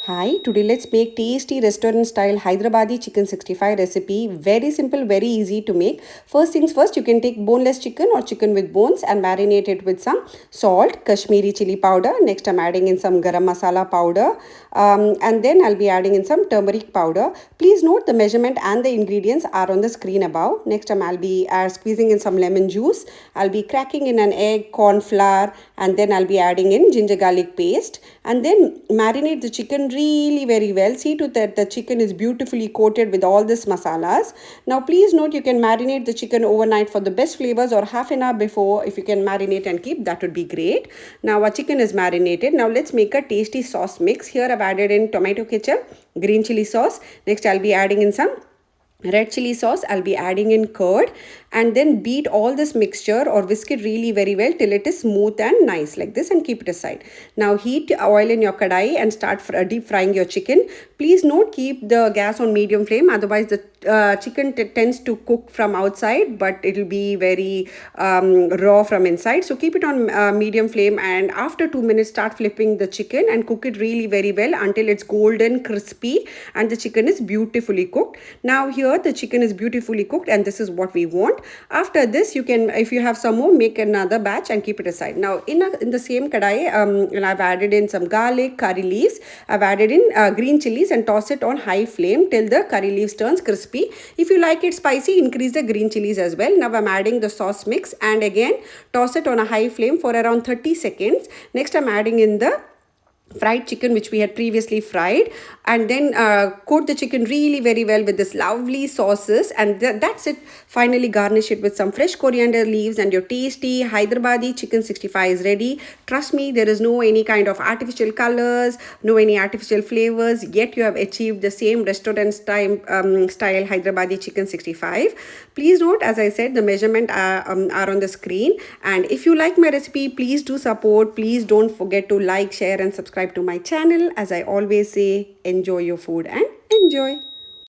Hi, today let's make tasty restaurant style Hyderabadi chicken 65 recipe. Very simple, very easy to make. First things first, you can take boneless chicken or chicken with bones and marinate it with some salt, Kashmiri chili powder. Next, I'm adding in some garam masala powder, and then I'll be adding in some turmeric powder. Please note the measurement and the ingredients are on the screen above. Next, I'll be squeezing in some lemon juice. I'll be cracking in an egg, corn flour, and then I'll be adding in ginger garlic paste, and then marinate the chicken really very well. See to that the chicken is beautifully coated with all this masalas. Now please note you can marinate the chicken overnight for the best flavors, or half an hour before. If you can marinate and keep, that would be great. Now our chicken is marinated. Now let's make a tasty sauce mix. Here I've added in tomato ketchup, green chili sauce. Next I'll be adding in some red chili sauce. I'll be adding in curd, and then beat all this mixture or whisk it really very well till it is smooth and nice like this, and keep it aside. Now heat oil in your kadai and start deep frying your chicken. Please note, keep the gas on medium flame, otherwise the chicken tends to cook from outside, but it will be very raw from inside. So keep it on medium flame, and after 2 minutes start flipping the chicken and cook it really very well until it's golden crispy and the chicken is beautifully cooked. Now here the chicken is beautifully cooked, and this is what we want. After this, you can, if you have some more, make another batch and keep it aside. Now in the same kadai, I've added in some garlic, curry leaves. I've added in green chilies and toss it on high flame till the curry leaves turns crispy. If you like it spicy, increase the green chilies as well. Now I'm adding the sauce mix and again toss it on a high flame for around 30 seconds. Next I'm adding in the fried chicken which we had previously fried, and then coat the chicken really very well with this lovely sauces, and that's it. Finally garnish it with some fresh coriander leaves, and your tasty Hyderabadi chicken 65 is ready. Trust me, there is no any kind of artificial colors, no any artificial flavors, yet you have achieved the same restaurant style Hyderabadi chicken 65. Please note, as I said, the measurement are on the screen, and if you like my recipe, please do support. Please don't forget to like, share and subscribe to my channel. As I always say, enjoy your food and enjoy.